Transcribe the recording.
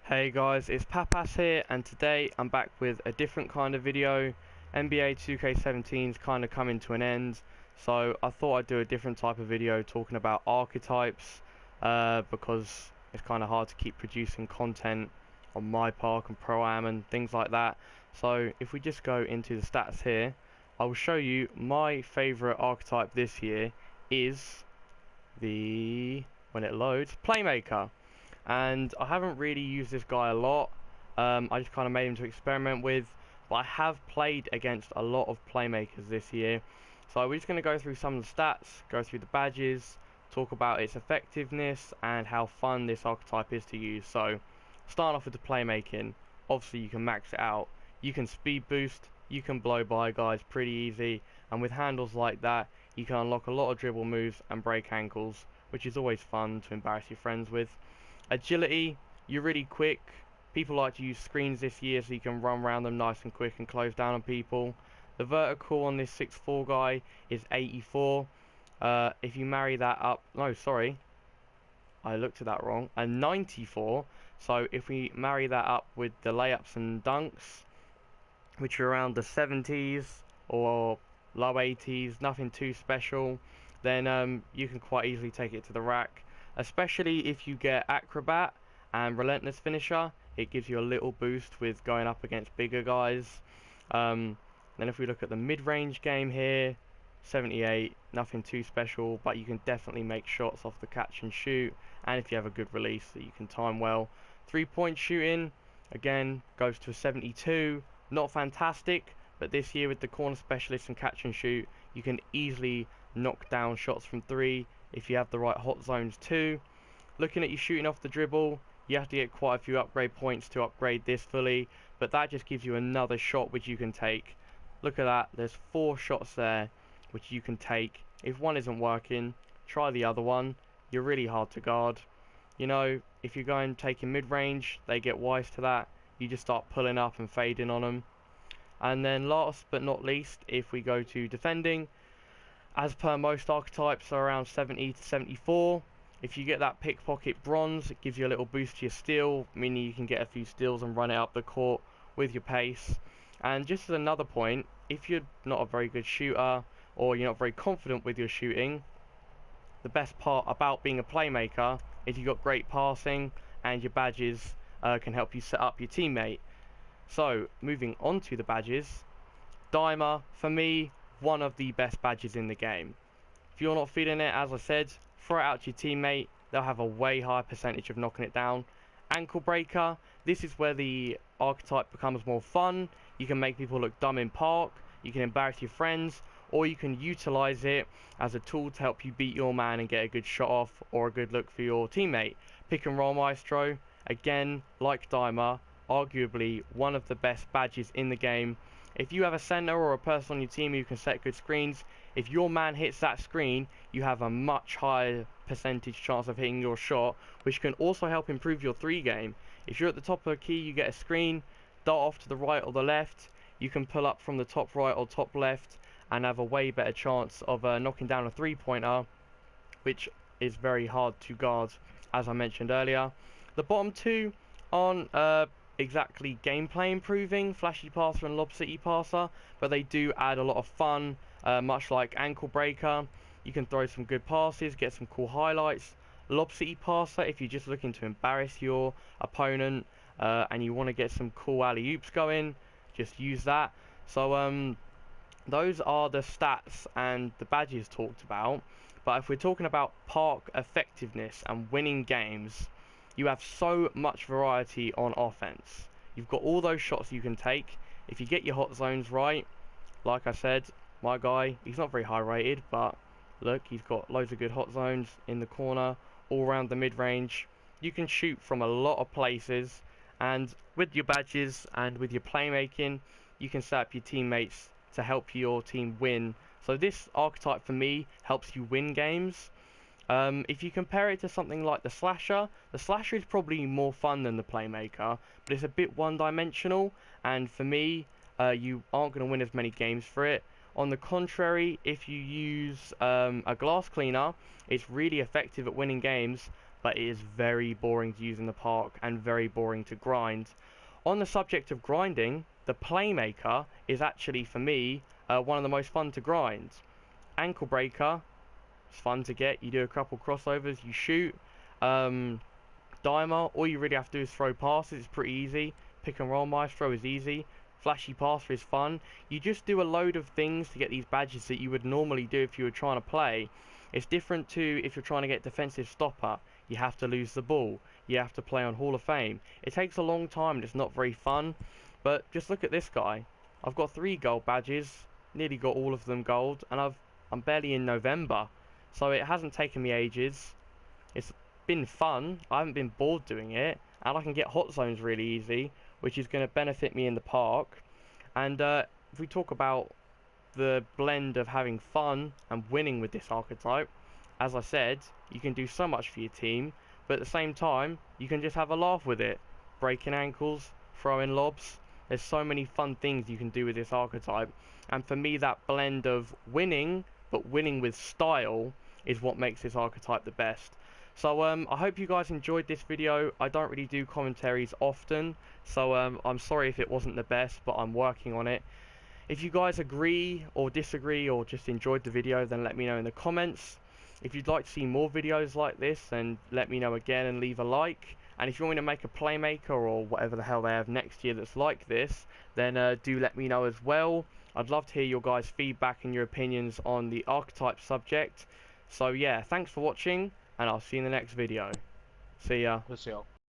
Hey guys, it's Papas here, and today I'm back with a different kind of video. NBA 2K17's kind of coming to an end, so I thought I'd do a different type of video talking about archetypes, because it's kind of hard to keep producing content on mypark and pro-am and things like that. So if we just go into the stats here, I will show you my favourite archetype this year is when it loads, playmaker. And I haven't really used this guy a lot. I just kind of made him to experiment with, but I have played against a lot of playmakers this year. So we're just going to go through some of the stats, go through the badges, talk about its effectiveness and how fun this archetype is to use. So starting off with the playmaking, obviously you can max it out, you can speed boost, you can blow by guys pretty easy, and with handles like that you can unlock a lot of dribble moves and break ankles, which is always fun to embarrass your friends with. Agility, you're really quick. People like to use screens this year so you can run around them nice and quick and close down on people. The vertical on this 6'4" guy is 84. If you marry that up, no, sorry, I looked at that wrong, a 94. So if we marry that up with the layups and dunks, which are around the 70s or low 80s, nothing too special, then you can quite easily take it to the rack. Especially if you get Acrobat and Relentless Finisher, it gives you a little boost with going up against bigger guys. Then if we look at the mid-range game here, 78, nothing too special, but you can definitely make shots off the catch and shoot, and if you have a good release that you can time well. 3-point shooting, again, goes to a 72, not fantastic, but this year with the corner specialist and catch and shoot, you can easily knock down shots from 3, if you have the right hot zones too. Looking at you shooting off the dribble, you have to get quite a few upgrade points to upgrade this fully, but that just gives you another shot which you can take. Look at that, there's 4 shots there which you can take. If one isn't working, try the other one. You're really hard to guard. You know, if you're going taking mid-range, they get wise to that. You just start pulling up and fading on them. And then last but not least, if we go to defending, as per most archetypes are around 70 to 74. If you get that pickpocket bronze, it gives you a little boost to your steal, meaning you can get a few steals and run it up the court with your pace. And just as another point, if you're not a very good shooter or you're not very confident with your shooting, the best part about being a playmaker is you've got great passing and your badges can help you set up your teammate. So moving on to the badges, Dimer, for me, one of the best badges in the game. If you're not feeling it, as I said, throw it out to your teammate. They'll have a way higher percentage of knocking it down. Ankle breaker, this is where the archetype becomes more fun. You can make people look dumb in park, you can embarrass your friends, or you can utilize it as a tool to help you beat your man and get a good shot off or a good look for your teammate. Pick and roll maestro, again, like Dimer, arguably one of the best badges in the game. If you have a center or a person on your team who can set good screens, if your man hits that screen, you have a much higher percentage chance of hitting your shot, which can also help improve your 3 game. If you're at the top of a key, you get a screen, dart off to the right or the left, you can pull up from the top right or top left and have a way better chance of knocking down a 3-pointer, which is very hard to guard, as I mentioned earlier. The bottom 2 aren't exactly gameplay improving, flashy passer and lob city passer, but they do add a lot of fun, much like ankle breaker. You can throw some good passes, get some cool highlights. Lob city passer, if you're just looking to embarrass your opponent and you want to get some cool alley-oops going, just use that. So those are the stats and the badges talked about, but if we're talking about park effectiveness and winning games, you have so much variety on offense. You've got all those shots you can take. If you get your hot zones right, like I said, my guy, he's not very high rated, but look, he's got loads of good hot zones in the corner, all around the mid-range. You can shoot from a lot of places, and with your badges and with your playmaking, you can set up your teammates to help your team win. So this archetype for me helps you win games. If you compare it to something like the slasher is probably more fun than the playmaker, but it's a bit one-dimensional, and for me, you aren't going to win as many games for it. On the contrary, if you use a glass cleaner, it's really effective at winning games, but it is very boring to use in the park and very boring to grind. On the subject of grinding, the playmaker is actually, for me, one of the most fun to grind. Ankle breaker, it's fun to get. You do a couple crossovers, you shoot. Dimer, all you really have to do is throw passes. It's pretty easy. Pick and roll maestro is easy. Flashy passer is fun. You just do a load of things to get these badges that you would normally do if you were trying to play. It's different to if you're trying to get defensive stopper. You have to lose the ball. You have to play on Hall of Fame. It takes a long time and it's not very fun. But just look at this guy. I've got 3 gold badges. Nearly got all of them gold. And I'm barely in November. So it hasn't taken me ages. It's been fun. I haven't been bored doing it. And I can get hot zones really easy, which is going to benefit me in the park. And if we talk about the blend of having fun and winning with this archetype, as I said, you can do so much for your team, but at the same time you can just have a laugh with it. Breaking ankles, throwing lobs, there's so many fun things you can do with this archetype, and for me that blend of winning, but winning with style, is what makes this archetype the best. So I hope you guys enjoyed this video. I don't really do commentaries often, so I'm sorry if it wasn't the best, but I'm working on it. If you guys agree or disagree or just enjoyed the video, then let me know in the comments. If you'd like to see more videos like this, then let me know again and leave a like. And if you want me to make a playmaker or whatever the hell they have next year that's like this, then do let me know as well. I'd love to hear your guys' feedback and your opinions on the archetype subject. So yeah, thanks for watching, and I'll see you in the next video. See ya. Ruseel.